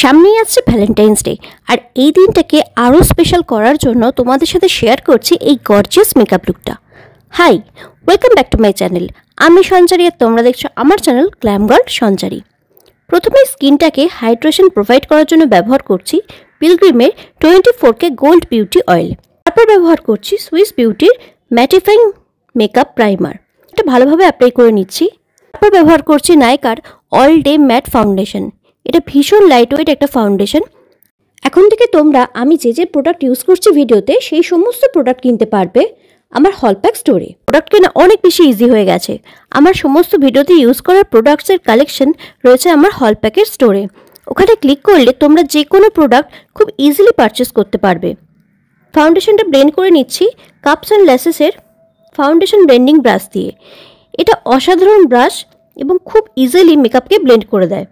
সামনেই আসছে Valentine's day, আর এই দিনটাকে আরও স্পেশাল করার জন্য তোমাদের সাথে শেয়ার করছি এই গর্জিয়াস মেকআপ লুকটা। Hi, welcome back to my channel. আমি সঞ্চারী আর তোমরা দেখছো আমার চ্যানেল গ্ল্যাম গার্ল সঞ্চারী। প্রথমে স্কিনটাকে হাইড্রেশন প্রোভাইড করার জন্য ব্যবহার করছি পিলগ্রিমের 24K গোল্ড বিউটি অয়েল। তারপর ব্যবহার করছি সুইস বিউটির ম্যাটিফাইং মেকআপ প্রাইমার। এটা ভালোভাবে অ্যাপ্লাই করে নিচ্ছি। তারপর ব্যবহার করছি নাইকার অল ডে ম্যাট ফাউন্ডেশন। এটা ভীষণ লাইট ওয়েট একটা ফাউন্ডেশন। এখন থেকে তোমরা আমি যে প্রোডাক্ট ইউজ করছি ভিডিওতে সেই সমস্ত প্রোডাক্ট কিনতে পারবে আমার হলপ্যাক স্টোরে। প্রোডাক্ট কেনা অনেক বেশি ইজি হয়ে গেছে। আমার সমস্ত ভিডিওতে ইউজ করা প্রোডাক্টসের কালেকশন রয়েছে আমার হলপ্যাকের স্টোরে। ওখানে ক্লিক করলে তোমরা যে কোনো প্রোডাক্ট খুব ইজিলি পারচেস করতে পারবে। ফাউন্ডেশনটা ব্লেন্ড করে নিচ্ছি কাপস অ্যান্ড ল্যাসেসের ফাউন্ডেশন ব্লেন্ডিং ব্রাশ দিয়ে। এটা অসাধারণ ব্রাশ এবং খুব ইজিলি মেকআপকে ব্লেন্ড করে দেয়।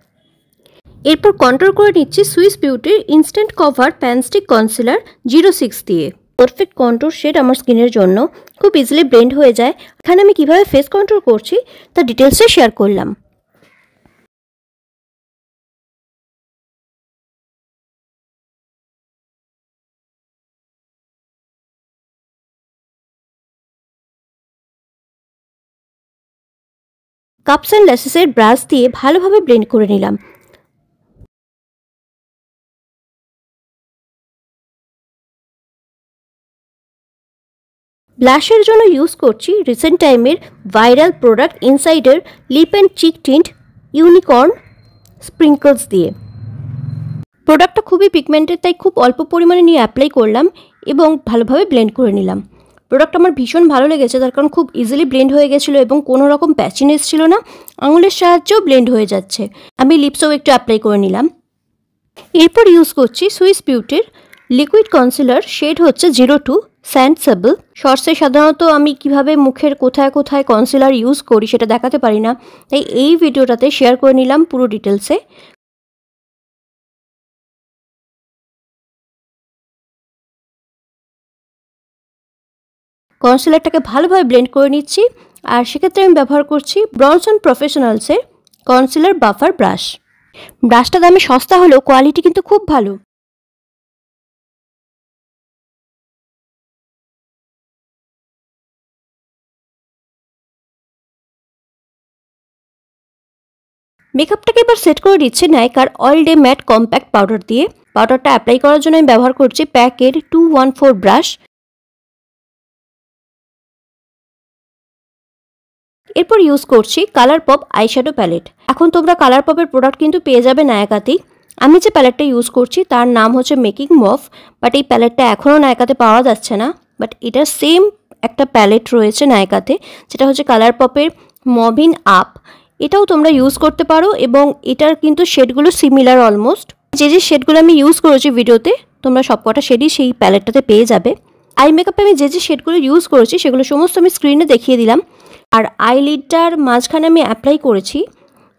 এরপর কন্ট্রোল করে নিচ্ছি সুইস বিউটির ইনস্ট্যান্ট কভার প্যানস্টিক কনসিলার 06 দিয়ে। পারফেক্ট কন্ট্রোর শেড আমার স্কিনের জন্য খুব ইজিলি ব্লেন্ড হয়ে যায়। এখানে আমি কিভাবে ফেস কন্ট্রোল করছি তার ডিটেলসে শেয়ার করলাম। কাপস অ্যান্ড ল্যাসেসের ব্রাশ দিয়ে ভালোভাবে ব্লেন্ড করে নিলাম। ব্লাশের জন্য ইউজ করছি রিসেন্ট টাইমের ভাইরাল প্রোডাক্ট ইনসাইডের lip and cheek tint unicorn sprinkles দিয়ে। প্রোডাক্টটা খুবই পিগমেন্টেড, তাই খুব অল্প পরিমাণে নিয়ে অ্যাপ্লাই করলাম এবং ভালোভাবে ব্লেন্ড করে নিলাম। প্রোডাক্ট আমার ভীষণ ভালো লেগেছে, তার কারণ খুব ইজিলি ব্লেন্ড হয়ে গেছিলো এবং কোনো রকম প্যাচিনেস ছিল না। আঙুলের সাহায্যেও ব্লেন্ড হয়ে যাচ্ছে। আমি লিপসেও একটু অ্যাপ্লাই করে নিলাম। এরপর ইউজ করছি সুইস বিউটির লিকুইড কনসিলার, শেড হচ্ছে 02 স্যান্ড সাবল। শর্টসে সাধারণত আমি কিভাবে মুখের কোথায় কোথায় কনসিলার ইউজ করি সেটা দেখাতে পারি না, তাই এই ভিডিওটাতে শেয়ার করে নিলাম পুরো ডিটেলসে। কনসিলারটাকে ভালোভাবে ব্লেন্ড করে নিচ্ছি, আর সেক্ষেত্রে আমি ব্যবহার করছি ব্রনসন প্রফেশনালসের কনসিলার বাফার ব্রাশ। ব্রাশটা দামে সস্তা হলেও কোয়ালিটি কিন্তু খুব ভালো। মেকআপটাকে এবার সেট করে দিচ্ছি নাইকার all day matte compact powder দিয়ে। পাউডারটা অ্যাপ্লাই করার জন্য আমি ব্যবহার করছি প্যাকের 214 ব্রাশ। এরপর ইউজ করছি কালার পপ আইশ্যাডো প্যালেট। এখন তোমরা কালার পপের প্রোডাক্ট কিন্তু পেয়ে যাবে নায়কাতেই। আমি যে প্যালেটটা ইউজ করছি তার নাম হচ্ছে মেকিং মফ, বাট এই প্যালেটটা এখনও নায়কাতে পাওয়া যাচ্ছে না। বাট এটা সেম একটা প্যালেট রয়েছে নায়কাতে, যেটা হচ্ছে কালার পপের মভিন আপ। এটাও তোমরা ইউজ করতে পারো এবং এটার কিন্তু শেডগুলো সিমিলার অলমোস্ট। যে শেডগুলো আমি ইউজ করেছি ভিডিওতে তোমরা সবকটা শেডই সেই প্যালেটটাতে পেয়ে যাবে। আই মেকআপে আমি যে শেডগুলো ইউজ করেছি সেগুলো সমস্ত আমি স্ক্রিনে দেখিয়ে দিলাম। আর আইলিডটার মাঝখানে আমি অ্যাপ্লাই করেছি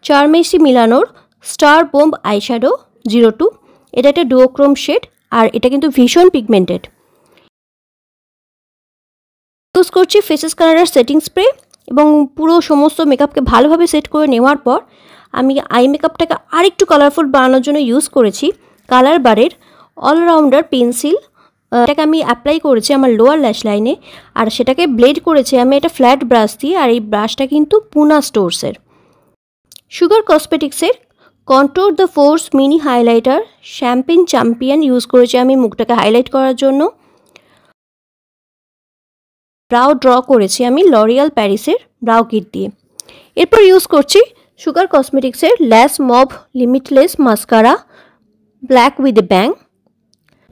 চারমেসি মিলানোর স্টার বোম্ব আইশ্যাডো 02। এটা একটা ডুওক্রোম শেড, আর এটা কিন্তু ভীষণ পিগমেন্টেড। ইউজ করছি ফেসেস কালার সেটিং স্প্রে এবং পুরো সমস্ত মেকআপকে ভালোভাবে সেট করে নেওয়ার পর আমি আই মেকআপটাকে আরেকটু কালারফুল বানানোর জন্য ইউজ করেছি কালার বারের অলরাউন্ডার পেন্সিল। এটাকে আমি অ্যাপ্লাই করেছি আমার লোয়ার ল্যাশ লাইনে, আর সেটাকে ব্লেড করেছি আমি এটা ফ্ল্যাট ব্রাশ দিয়ে। আর এই ব্রাশটা কিন্তু পুনা স্টোরসের। সুগার কসমেটিক্সের contour de force mini highlighter champagne champion use করেছি আমি মুখটাকে হাইলাইট করার জন্য। ব্রাউ ড্র করেছি আমি লরিয়াল প্যারিসের ব্রাউ কিট দিয়ে। এরপর ইউজ করছি সুগার কসমেটিক্সের lash mob limitless mascara black with a bang.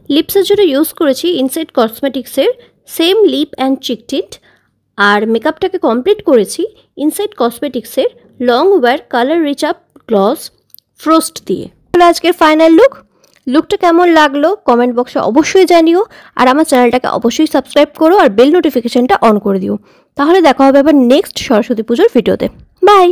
লিপসের জন্য ইউজ করেছি ইনসাইড কসমেটিক্সের same lip and cheek tint. আর মেকআপটাকে কমপ্লিট করেছি ইনসাইড কসমেটিক্সের long wear colour rich up gloss frost দিয়ে। আজকের ফাইনাল লুকটা কেমন লাগলো কমেন্ট বক্সে অবশ্যই জানিও, আর আমার চ্যানেলটাকে অবশ্যই সাবস্ক্রাইব করো আর বেল নোটিফিকেশনটা অন করে দিও। তাহলে দেখা হবে আবার নেক্সট সরস্বতী পুজোর ভিডিওতে। বাই।